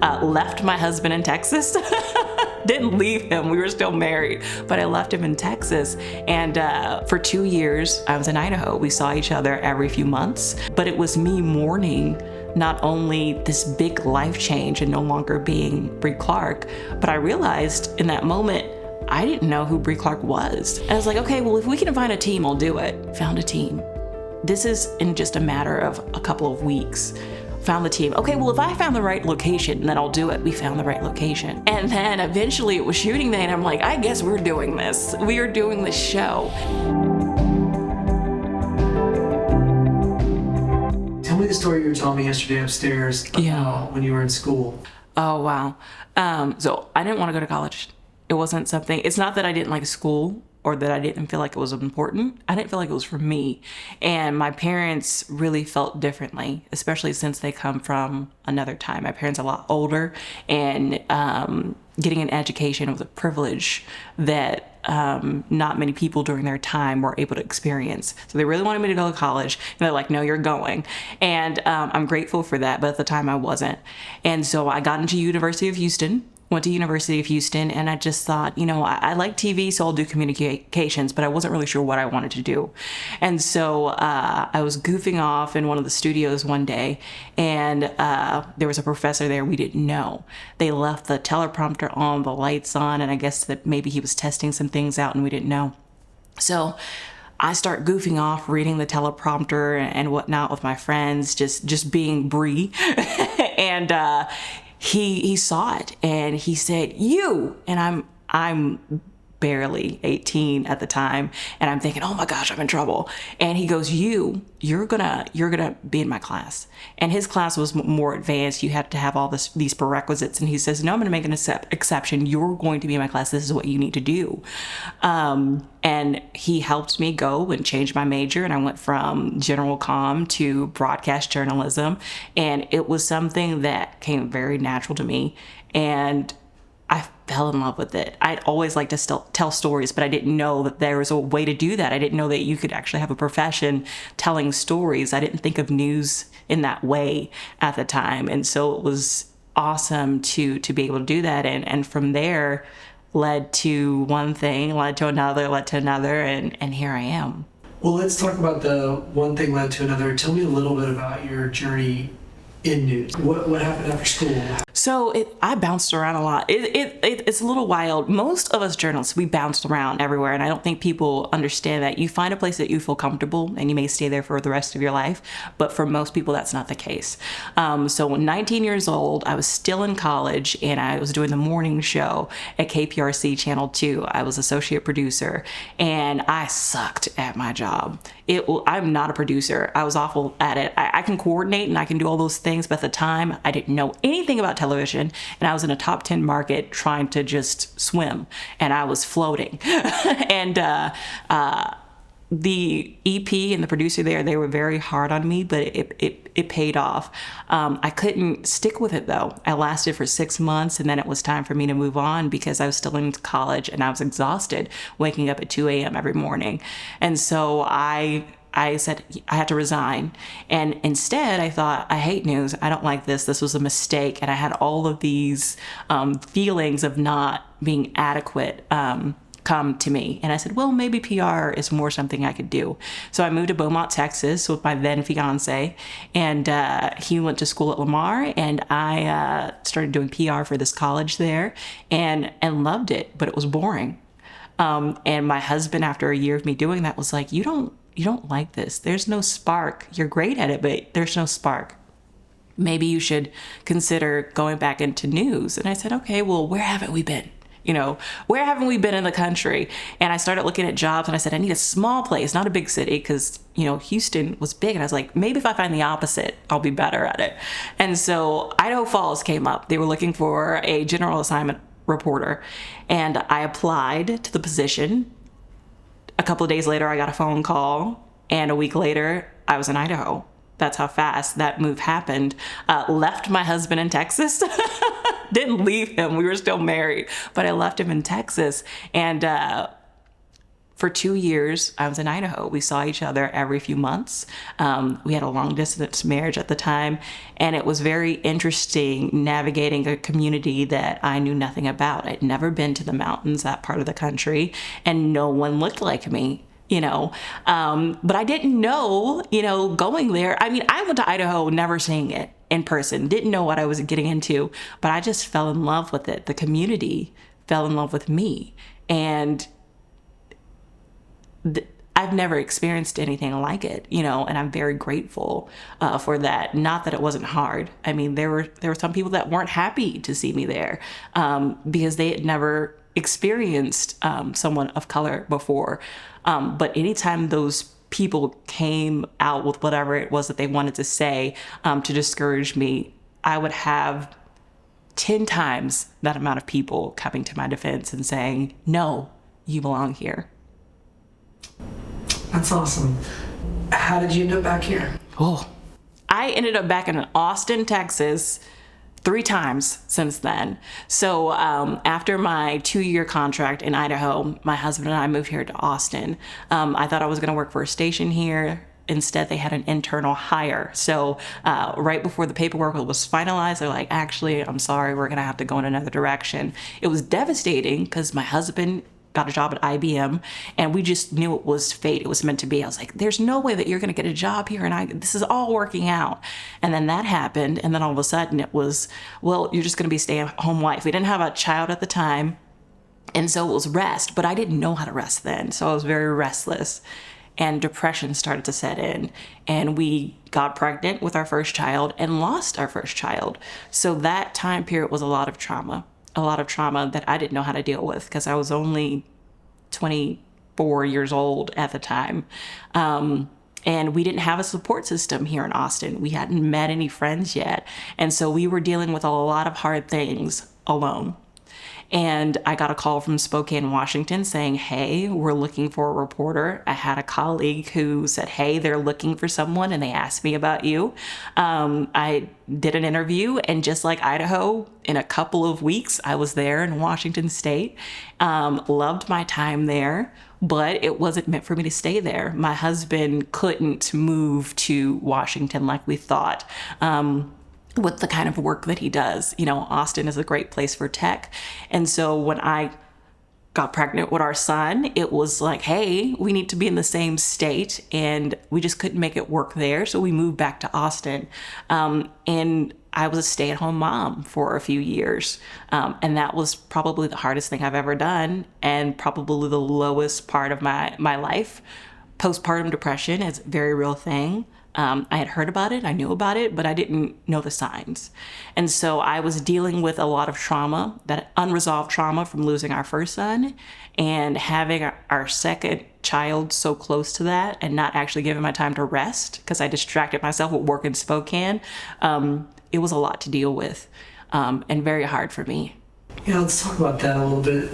Left my husband in Texas. Didn't leave him. We were still married, but I left him in Texas. And for 2 years, I was in Idaho. We saw each other every few months, but it was me mourning not only this big life change and no longer being Bre Clark, but I realized in that moment, I didn't know who Bre Clark was. And I was like, okay, well, if we can find a team, I'll do it. Found a team. This is in just a matter of a couple of weeks. Found the team. Okay, well, if I found the right location, then I'll do it. We found the right location. And then eventually it was shooting day, and I'm like, I guess we're doing this. We are doing this show. Tell me the story you were telling me yesterday upstairs when you were in school. Oh, wow. So I didn't want to go to college. It wasn't something, it's not that I didn't like school or that I didn't feel like it was important. I didn't feel like it was for me. And my parents really felt differently, especially since they come from another time. My parents are a lot older, and getting an education was a privilege that not many people during their time were able to experience. So they really wanted me to go to college, and they're like, no, you're going. And I'm grateful for that, but at the time I wasn't. And so I got into University of Houston. Went to University of Houston, and I just thought, I like TV, so I'll do communications, but I wasn't really sure what I wanted to do. And so I was goofing off in one of the studios one day, and there was a professor there we didn't know. They left the teleprompter on, the lights on, and I guess that maybe he was testing some things out and we didn't know. So I start goofing off, reading the teleprompter and whatnot with my friends, just being Bre. And he saw it and he said, "You," and I'm barely 18 at the time, and I'm thinking, oh my gosh, I'm in trouble. And he goes, you're gonna be in my class. And his class was more advanced. You had to have all these prerequisites. And he says, no, I'm gonna make an exception. You're going to be in my class. This is what you need to do. And he helped me go and change my major. And I went from general comm to broadcast journalism. And it was something that came very natural to me. And I fell in love with it. I'd always liked to tell stories, but I didn't know that there was a way to do that. I didn't know that you could actually have a profession telling stories. I didn't think of news in that way at the time. And so it was awesome to be able to do that. And from there led to one thing, led to another, and here I am. Well, let's talk about the one thing led to another. Tell me a little bit about your journey in news. What happened after school? So I bounced around a lot. It's a little wild. Most of us journalists, we bounced around everywhere, and I don't think people understand that. You find a place that you feel comfortable, and you may stay there for the rest of your life, but for most people, that's not the case. So when 19 years old, I was still in college, and I was doing the morning show at KPRC Channel 2. I was associate producer, and I sucked at my job. I'm not a producer. I was awful at it. I can coordinate, and I can do all those things, but at the time, I didn't know anything about television, and I was in a top 10 market trying to just swim, and I was floating. And the EP and the producer there, they were very hard on me, but it paid off. I couldn't stick with it though. I lasted for 6 months, and then it was time for me to move on because I was still in college and I was exhausted, waking up at 2 a.m. every morning. And so I said I had to resign. And instead I thought, I hate news. I don't like this. This was a mistake. And I had all of these feelings of not being adequate come to me. And I said, well, maybe PR is more something I could do. So I moved to Beaumont, Texas with my then fiance. And he went to school at Lamar. And I started doing PR for this college there and loved it. But it was boring. And my husband, after a year of me doing that, was like, you don't like this. There's no spark. You're great at it, but there's no spark. Maybe you should consider going back into news. And I said, okay, well, where haven't we been? Where haven't we been in the country? And I started looking at jobs, and I said, I need a small place, not a big city, because, Houston was big. And I was like, maybe if I find the opposite, I'll be better at it. And so Idaho Falls came up. They were looking for a general assignment reporter. And I applied to the position. A couple of days later, I got a phone call, and a week later, I was in Idaho. That's how fast that move happened. Left my husband in Texas. Didn't leave him. We were still married, but I left him in Texas. And for for 2 years, I was in Idaho. We saw each other every few months. We had a long distance marriage at the time, and it was very interesting navigating a community that I knew nothing about. I'd never been to the mountains, that part of the country, and no one looked like me. But I didn't know, going there. I mean, I went to Idaho never seeing it in person, didn't know what I was getting into, but I just fell in love with it. The community fell in love with me. And I've never experienced anything like it, and I'm very grateful for that. Not that it wasn't hard. I mean, there were some people that weren't happy to see me there because they had never experienced someone of color before. But anytime those people came out with whatever it was that they wanted to say to discourage me, I would have 10 times that amount of people coming to my defense and saying, no, you belong here. That's awesome. How did you end up back here? Oh, I ended up back in Austin, Texas, 3 times since then. So after my 2-year contract in Idaho, my husband and I moved here to Austin. I thought I was going to work for a station here. Instead, they had an internal hire. So right before the paperwork was finalized, they're like, actually, I'm sorry, we're going to have to go in another direction. It was devastating because my husband got a job at IBM, and we just knew it was fate. It was meant to be. I was like, there's no way that you're going to get a job here, and this is all working out. And then that happened, and then all of a sudden it was, well, you're just going to be a stay-at-home wife. We didn't have a child at the time, and so it was rest, but I didn't know how to rest then, so I was very restless, and depression started to set in, and we got pregnant with our first child and lost our first child. So that time period was a lot of trauma that I didn't know how to deal with because I was only 24 years old at the time. And we didn't have a support system here in Austin. We hadn't met any friends yet. And so we were dealing with a lot of hard things alone. And I got a call from Spokane, Washington saying, hey, we're looking for a reporter. I had a colleague who said, hey, they're looking for someone, and they asked me about you. I did an interview, and just like Idaho, in a couple of weeks, I was there in Washington State. Loved my time there, but it wasn't meant for me to stay there. My husband couldn't move to Washington like we thought. With the kind of work that he does. Austin is a great place for tech. And so when I got pregnant with our son, it was like, hey, we need to be in the same state, and we just couldn't make it work there. So we moved back to Austin. And I was a stay-at-home mom for a few years. And that was probably the hardest thing I've ever done, and probably the lowest part of my life. Postpartum depression is a very real thing. I had heard about it, I knew about it, but I didn't know the signs. And so I was dealing with a lot of trauma, that unresolved trauma from losing our first son and having our second child so close to that and not actually giving my time to rest because I distracted myself with work in Spokane. It was a lot to deal with and very hard for me. Yeah, let's talk about that a little bit.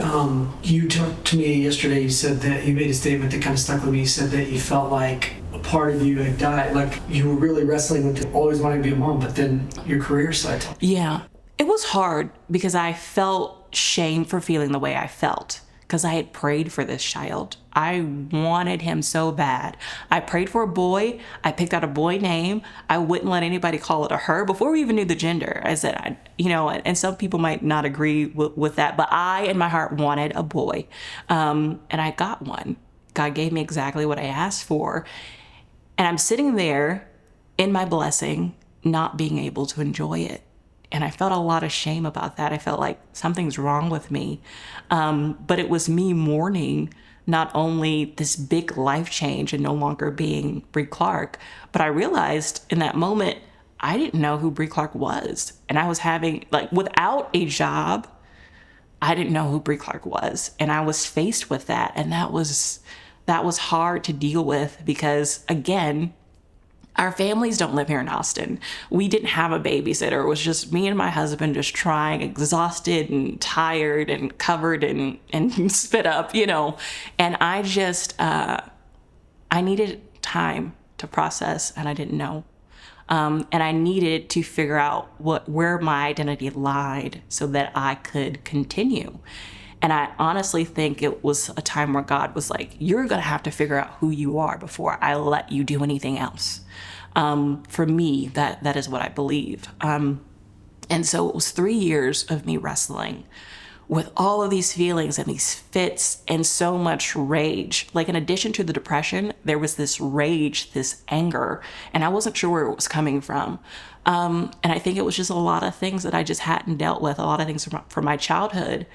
You talked to me yesterday, you said that you made a statement that kind of stuck with me. You said that you felt like a part of you had died, like you were really wrestling with always wanting to be a mom, but then your career side. Yeah, it was hard because I felt shame for feeling the way I felt because I had prayed for this child. I wanted him so bad. I prayed for a boy. I picked out a boy name. I wouldn't let anybody call it a her before we even knew the gender. I said, and some people might not agree with that, but I, in my heart, wanted a boy. And I got one. God gave me exactly what I asked for. And I'm sitting there in my blessing, not being able to enjoy it. And I felt a lot of shame about that. I felt like something's wrong with me. But it was me mourning not only this big life change and no longer being Bre Clark, but I realized in that moment, I didn't know who Bre Clark was. And I was having, without a job, I didn't know who Bre Clark was. And I was faced with that. And that was hard to deal with because, again, our families don't live here in Austin. We didn't have a babysitter. It was just me and my husband just trying, exhausted and tired and covered and spit up, And I just, I needed time to process, and I didn't know. And I needed to figure out where my identity lied so that I could continue. And I honestly think it was a time where God was like, you're going to have to figure out who you are before I let you do anything else. For me, that is what I believe. And so it was 3 years of me wrestling with all of these feelings and these fits and so much rage. Like, in addition to the depression, there was this rage, this anger, and I wasn't sure where it was coming from. And I think it was just a lot of things that I just hadn't dealt with, a lot of things from my childhood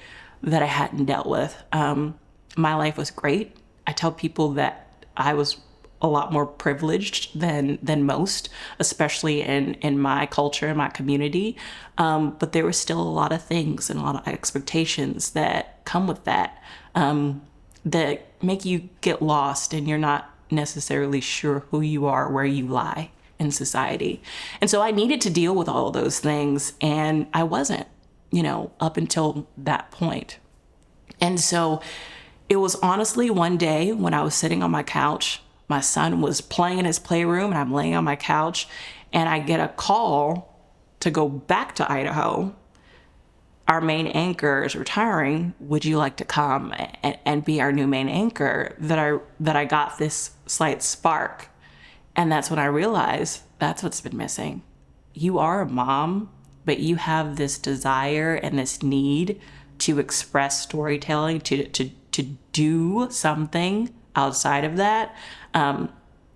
that I hadn't dealt with. My life was great. I tell people that I was a lot more privileged than most, especially in my culture, in my community. But there were still a lot of things and a lot of expectations that come with that, that make you get lost and you're not necessarily sure who you are, where you lie in society. And so I needed to deal with all of those things, and I wasn't, up until that point. And so it was honestly one day when I was sitting on my couch. My son was playing in his playroom and I'm laying on my couch, and I get a call to go back to Idaho. Our main anchor is retiring. Would you like to come and be our new main anchor? That I got this slight spark. And that's when I realized that's what's been missing. You are a mom, but you have this desire and this need to express storytelling, to do something outside of that.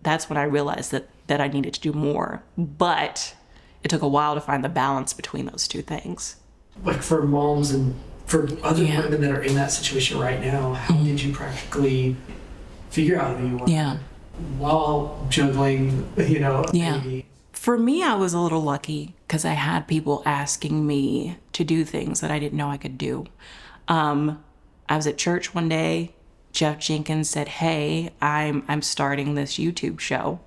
That's when I realized that I needed to do more. But it took a while to find the balance between those two things. Like, for moms and for other women that are in that situation right now, how did you practically figure out who you were while juggling, baby? For me, I was a little lucky because I had people asking me to do things that I didn't know I could do. I was at church one day. Jeff Jenkins said, hey, I'm starting this YouTube show.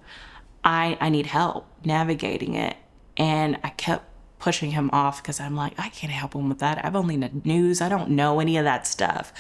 I need help navigating it. And I kept pushing him off because I'm like, I can't help him with that. I've only done news. I don't know any of that stuff.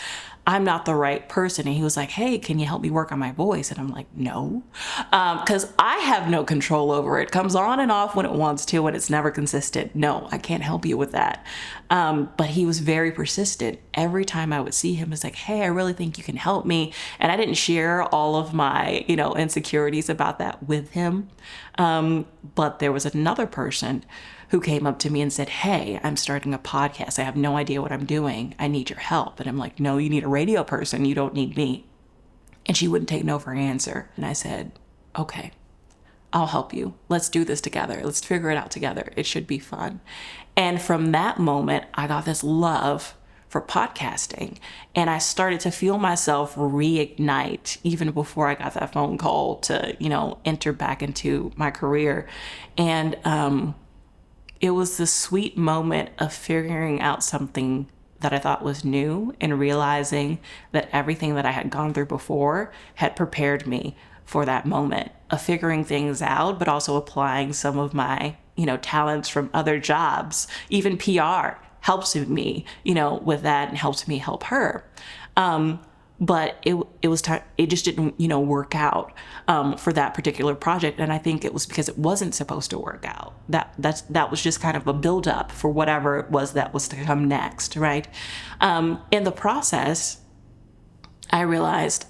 I'm not the right person. And he was like, hey, can you help me work on my voice? And I'm like, no, because I have no control over it. It comes on and off when it wants to, and it's never consistent. No, I can't help you with that. But he was very persistent. Every time I would see him, it's like, hey, I really think you can help me. And I didn't share all of my, insecurities about that with him. But there was another person who came up to me and said, hey, I'm starting a podcast. I have no idea what I'm doing. I need your help. And I'm like, no, you need a radio person. You don't need me. And she wouldn't take no for an answer. And I said, okay, I'll help you. Let's do this together. Let's figure it out together. It should be fun. And from that moment, I got this love for podcasting. And I started to feel myself reignite even before I got that phone call to, enter back into my career. And, it was the sweet moment of figuring out something that I thought was new and realizing that everything that I had gone through before had prepared me for that moment of figuring things out, but also applying some of my, talents from other jobs. Even PR helps me, with that, and helps me help her. But it was time. It just didn't, work out for that particular project, and I think it was because it wasn't supposed to work out. That was just kind of a buildup for whatever it was that was to come next, right? In the process, I realized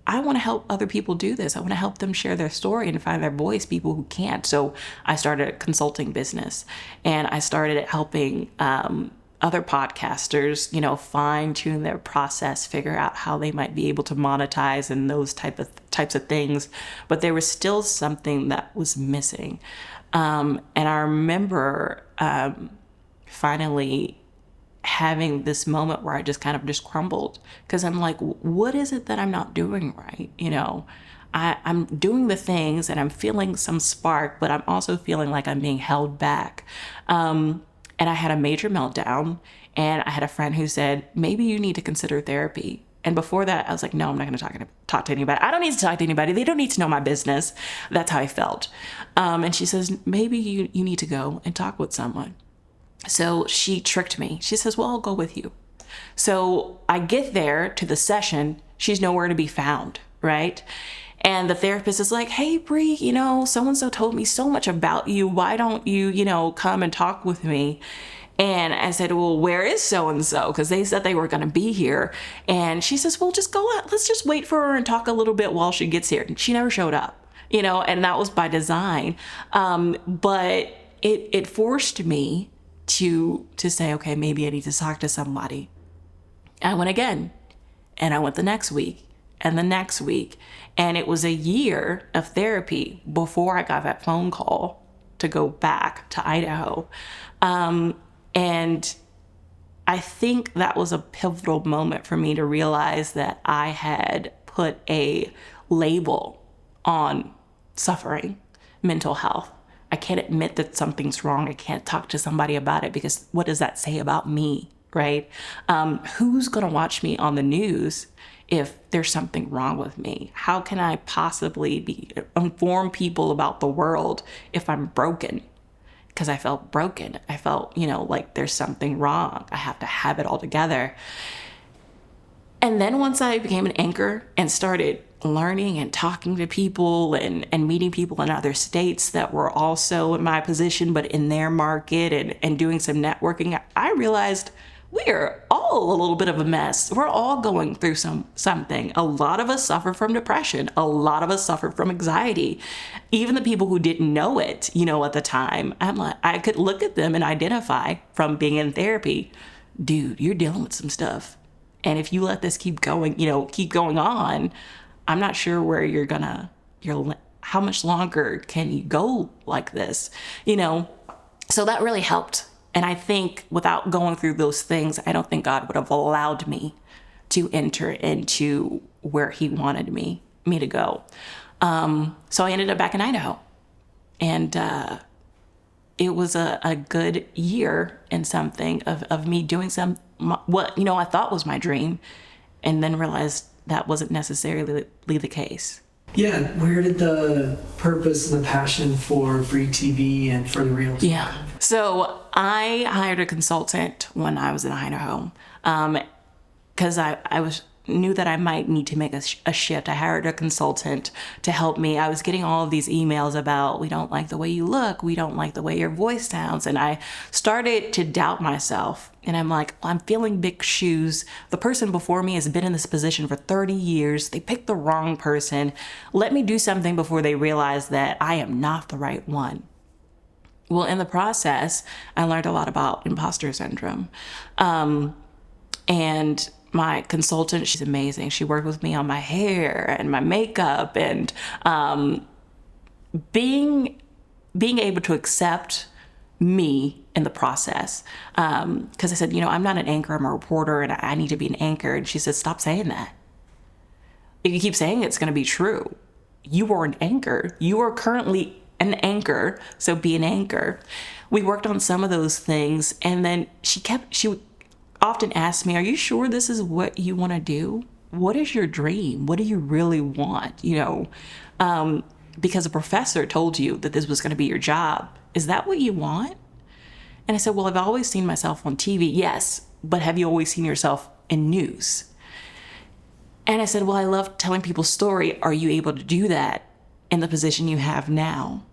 I want to help other people do this. I want to help them share their story and find their voice. People who can't. So I started a consulting business, and I started helping other podcasters, fine tune their process, figure out how they might be able to monetize and those types of things. But there was still something that was missing. And I remember finally having this moment where I just kind of just crumbled, because I'm like, what is it that I'm not doing right? I'm doing the things and I'm feeling some spark, but I'm also feeling like I'm being held back. And I had a major meltdown, and I had a friend who said, maybe you need to consider therapy. And before that, I was like, no, I'm not going to talk to anybody. I don't need to talk to anybody. They don't need to know my business. That's how I felt. And she says, maybe you need to go and talk with someone. So she tricked me. She says, well, I'll go with you. So I get there to the session. She's nowhere to be found, right? And the therapist is like, hey, Bre, so-and-so told me so much about you. Why don't you, come and talk with me? And I said, well, where is so-and-so? Because they said they were going to be here. And she says, well, just go out. Let's just wait for her and talk a little bit while she gets here. And she never showed up, and that was by design. But it forced me to say, okay, maybe I need to talk to somebody. I went again, and I went the next week and the next week. And it was a year of therapy before I got that phone call to go back to Idaho. And I think that was a pivotal moment for me to realize that I had put a label on suffering, mental health. I can't admit that something's wrong. I can't talk to somebody about it because what does that say about me, right? Who's going to watch me on the news if there's something wrong with me? How can I possibly inform people about the world if I'm broken? Because I felt broken. I felt, like there's something wrong. I have to have it all together. And then once I became an anchor and started learning and talking to people and meeting people in other states that were also in my position, but in their market and doing some networking, I realized we are all a little bit of a mess. We're all going through something. A lot of us suffer from depression. A lot of us suffer from anxiety. Even the people who didn't know it, at the time, I could look at them and identify from being in therapy, dude, you're dealing with some stuff. And if you let this keep going on, I'm not sure where how much longer can you go like this, So that really helped. And I think without going through those things, I don't think God would have allowed me to enter into where he wanted me to go. So I ended up back in Idaho. And it was a good year and something of me doing what I thought was my dream, and then realized that wasn't necessarily the case. Yeah, where did the purpose and the passion for Bre TV and for the Reels? Yeah. So I hired a consultant when I was in Idaho because I knew that I might need to make a shift. I hired a consultant to help me. I was getting all of these emails about, we don't like the way you look. We don't like the way your voice sounds. And I started to doubt myself. And I'm like, I'm feeling big shoes. The person before me has been in this position for 30 years. They picked the wrong person. Let me do something before they realize that I am not the right one. Well, in the process, I learned a lot about imposter syndrome. And my consultant, she's amazing. She worked with me on my hair and my makeup and being able to accept me in the process. Because I said, I'm not an anchor, I'm a reporter, and I need to be an anchor. And she said, stop saying that. If you keep saying it's going to be true, you are an anchor. You are currently an anchor, so be an anchor. We worked on some of those things, and then she would often ask me, are you sure this is what you want to do? What is your dream? What do you really want? Because a professor told you that this was going to be your job. Is that what you want? And I said, well, I've always seen myself on TV. Yes, but have you always seen yourself in news? And I said, well, I love telling people's story. Are you able to do that in the position you have now?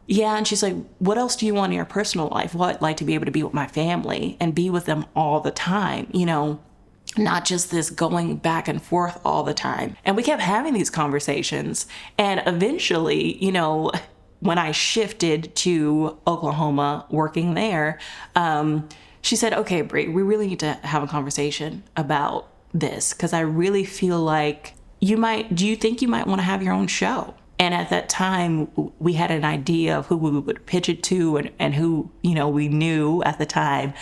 Yeah, and she's like, what else do you want in your personal life? Well, I'd like to be able to be with my family and be with them all the time, not just this going back and forth all the time. And we kept having these conversations. And eventually, when I shifted to Oklahoma, working there, she said, okay, Bre, we really need to have a conversation about this, because I really feel like do you think you might want to have your own show? And at that time, we had an idea of who we would pitch it to and who, we knew at the time.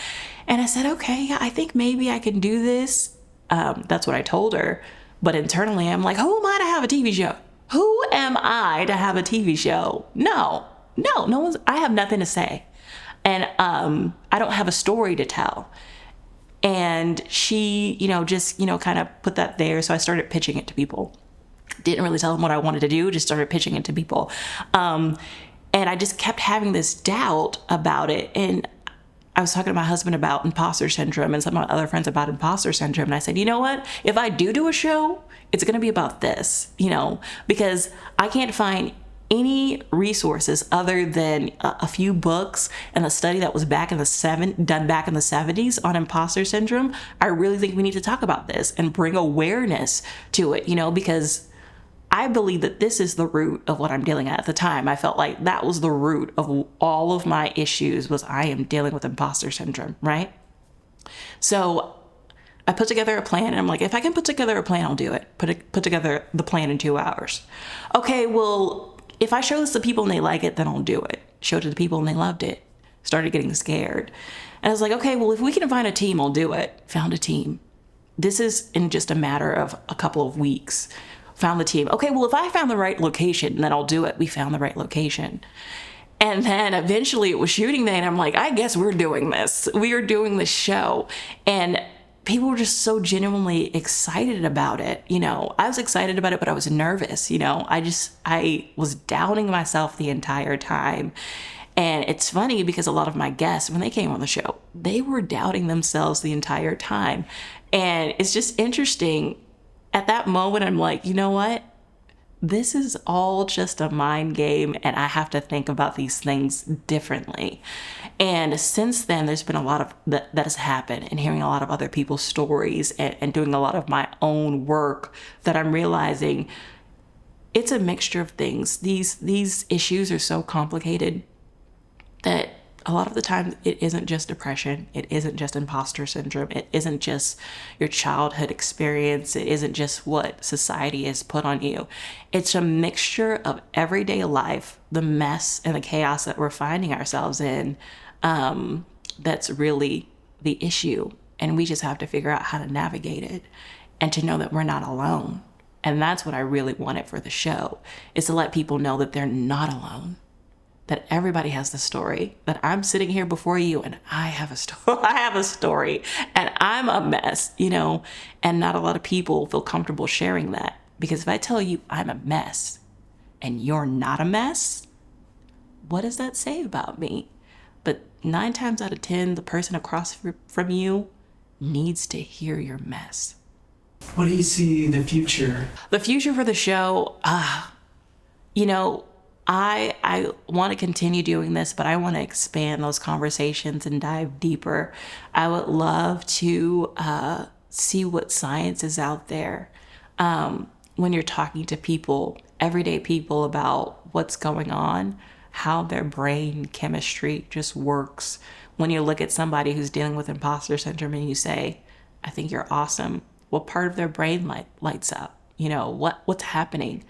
And I said, okay, I think maybe I can do this. That's what I told her. But internally, I'm like, who am I to have a TV show? Who am I to have a TV show? No one's, I have nothing to say. And I don't have a story to tell. And she, just, kind of put that there. So I started pitching it to people. Didn't really tell them what I wanted to do, just started pitching it to people. And I just kept having this doubt about it. And I was talking to my husband about imposter syndrome and some of my other friends about imposter syndrome. And I said, you know what? If I do a show, it's going to be about this, because I can't find any resources other than a few books and a study that was done back in the 70s on imposter syndrome, I really think we need to talk about this and bring awareness to it, because I believe that this is the root of what I'm dealing at the time. I felt like that was the root of all of my issues, was I am dealing with imposter syndrome, right? So I put together a plan, and I'm like, if I can put together a plan, I'll do it. Put together the plan in 2 hours. Okay, well, if I show this to people and they like it, then I'll do it. Showed it to people and they loved it. Started getting scared. And I was like, okay, well, if we can find a team, I'll do it. Found a team. This is in just a matter of a couple of weeks. Found the team. Okay, well, if I found the right location, then I'll do it. We found the right location. And then eventually it was shooting day, and I'm like, I guess we're doing this. We are doing this show. And people were just so genuinely excited about it. I was excited about it, but I was nervous. I was doubting myself the entire time. And it's funny because a lot of my guests, when they came on the show, they were doubting themselves the entire time. And it's just interesting. At that moment, I'm like, you know what? This is all just a mind game, and I have to think about these things differently. And since then, there's been a lot of that has happened, and hearing a lot of other people's stories and doing a lot of my own work, that I'm realizing it's a mixture of things. These issues are so complicated that a lot of the time it isn't just depression. It isn't just imposter syndrome. It isn't just your childhood experience. It isn't just what society has put on you. It's a mixture of everyday life, the mess and the chaos that we're finding ourselves in. That's really the issue. And we just have to figure out how to navigate it and to know that we're not alone. And that's what I really wanted for the show, is to let people know that they're not alone. That everybody has the story, that I'm sitting here before you and I have a story. I have a story, and I'm a mess, and not a lot of people feel comfortable sharing that. Because if I tell you I'm a mess and you're not a mess, what does that say about me? But 9 times out of 10, the person across from you needs to hear your mess. What do you see in the future? The future for the show, I want to continue doing this, but I want to expand those conversations and dive deeper. I would love to see what science is out there when you're talking to people, everyday people, about what's going on, how their brain chemistry just works. When you look at somebody who's dealing with imposter syndrome and you say, I think you're awesome, what part of their brain lights up? What's happening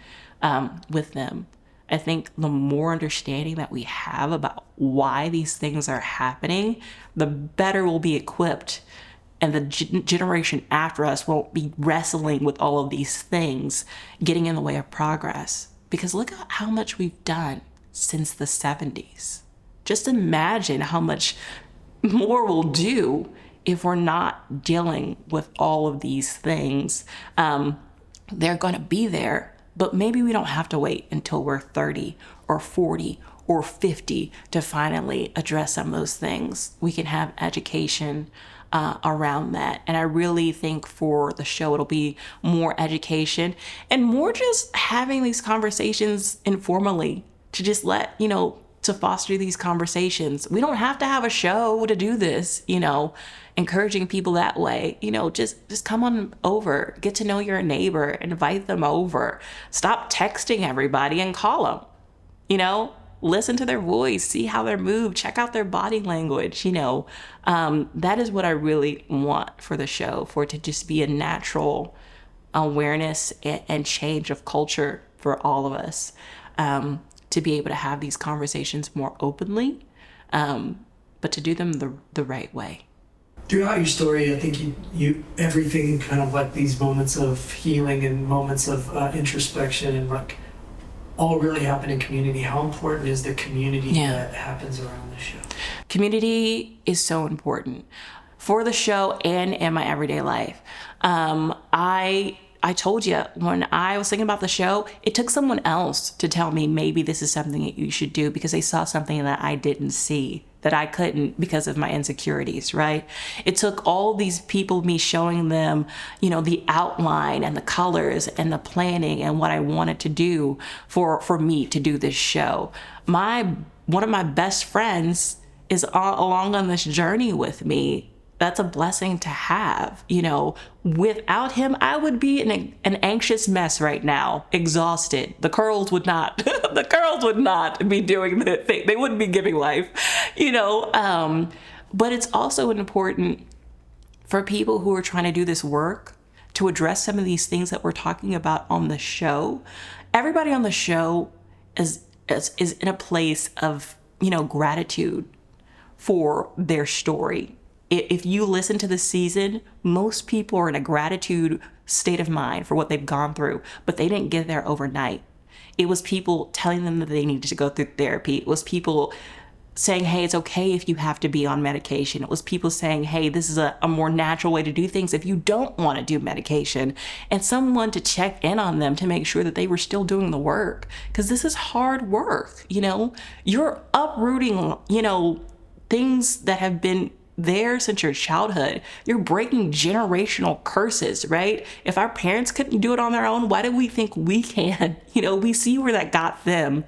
with them? I think the more understanding that we have about why these things are happening, the better we'll be equipped. And the generation after us won't be wrestling with all of these things, getting in the way of progress. Because look at how much we've done since the 70s. Just imagine how much more we'll do if we're not dealing with all of these things. They're going to be there. But maybe we don't have to wait until we're 30 or 40 or 50 to finally address some of those things. We can have education around that. And I really think for the show, it'll be more education and more just having these conversations informally, to just to foster these conversations. We don't have to have a show to do this, encouraging people that way. Just come on over, get to know your neighbor, invite them over. Stop texting everybody and call them, listen to their voice, see how they move, check out their body language. That is what I really want for the show, for it to just be a natural awareness and change of culture for all of us. To be able to have these conversations more openly, but to do them the right way. Throughout your story, I think you everything kind of like these moments of healing and moments of introspection and all really happen in community. How important is the community that happens around the show? Community is so important for the show and in my everyday life. I told you, when I was thinking about the show, it took someone else to tell me maybe this is something that you should do, because they saw something that I didn't see that I couldn't because of my insecurities, right? It took all these people, me showing them, the outline and the colors and the planning and what I wanted to do for me to do this show. One of my best friends is along on this journey with me. That's a blessing to have. Without him, I would be an anxious mess right now, exhausted. The curls would not, be doing the thing. They wouldn't be giving life, but it's also important for people who are trying to do this work to address some of these things that we're talking about on the show. Everybody on the show is in a place of, gratitude for their story. If you listen to the season, most people are in a gratitude state of mind for what they've gone through, but they didn't get there overnight. It was people telling them that they needed to go through therapy. It was people saying, hey, it's okay if you have to be on medication. It was people saying, hey, this is a more natural way to do things if you don't want to do medication. And someone to check in on them to make sure that they were still doing the work. Because this is hard work, You're uprooting, things that have been there since your childhood. You're breaking generational curses, right? If our parents couldn't do it on their own, why do we think we can? We see where that got them.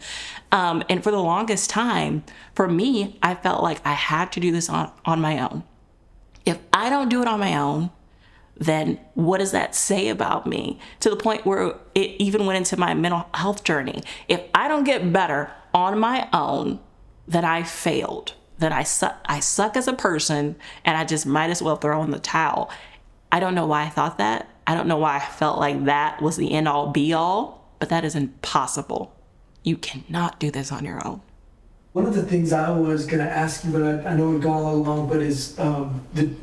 And for the longest time, for me, I felt like I had to do this on my own. If I don't do it on my own, then what does that say about me? To the point where it even went into my mental health journey. If I don't get better on my own, then I failed. That I suck as a person, and I just might as well throw in the towel. I don't know why I thought that. I don't know why I felt like that was the end all be all, but that is impossible. You cannot do this on your own. One of the things I was going to ask you, but I know we've gone all along, but is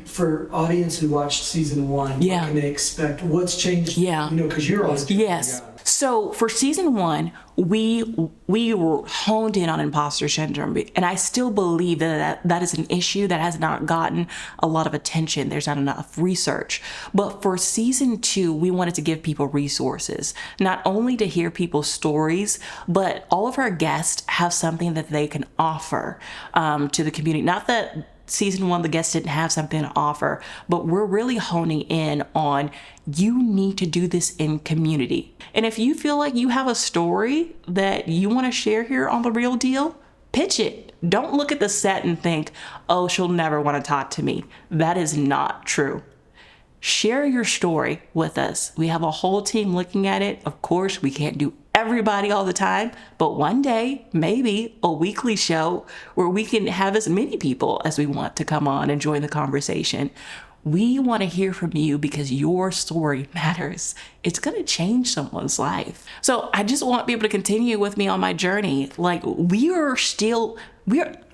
for audience who watched season 1, what can they expect? What's changed? Yeah. Because you're on. Yes. So for season 1, we were honed in on imposter syndrome, and I still believe that is an issue that has not gotten a lot of attention. There's not enough research. But for season 2, we wanted to give people resources, not only to hear people's stories, but all of our guests have something that they can offer to the community. Not that season 1, the guests didn't have something to offer, but we're really honing in on you need to do this in community. And if you feel like you have a story that you want to share here on The Real Deal, pitch it. Don't look at the set and think, oh, she'll never want to talk to me. That is not true. Share your story with us. We have a whole team looking at it. Of course, we can't do everybody all the time, but one day, maybe a weekly show where we can have as many people as we want to come on and join the conversation. We want to hear from you because your story matters. It's going to change someone's life. So I just want people to continue with me on my journey.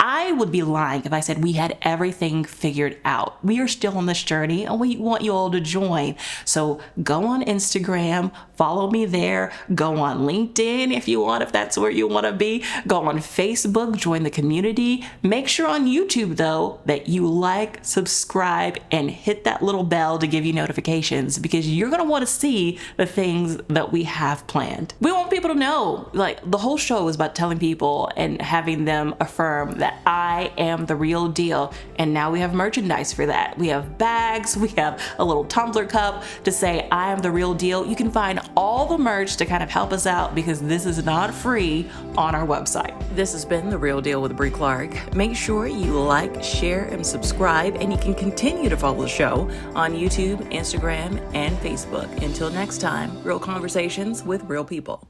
I would be lying if I said we had everything figured out. We are still on this journey, and we want you all to join. So go on Instagram, follow me there. Go on LinkedIn if you want, if that's where you want to be. Go on Facebook, join the community. Make sure on YouTube, though, that you like, subscribe, and hit that little bell to give you notifications, because you're going to want to see the things that we have planned. We want people to know, the whole show is about telling people and having them affirm that I am the real deal. And now we have merchandise for that. We have bags, we have a little tumbler cup to say I am the real deal. You can find all the merch to kind of help us out, because this is not free, on our website. This has been The Real Deal with Bre Clark. Make sure you like, share, and subscribe, and you can continue to follow the show on YouTube, Instagram, and Facebook. Until next time, real conversations with real people.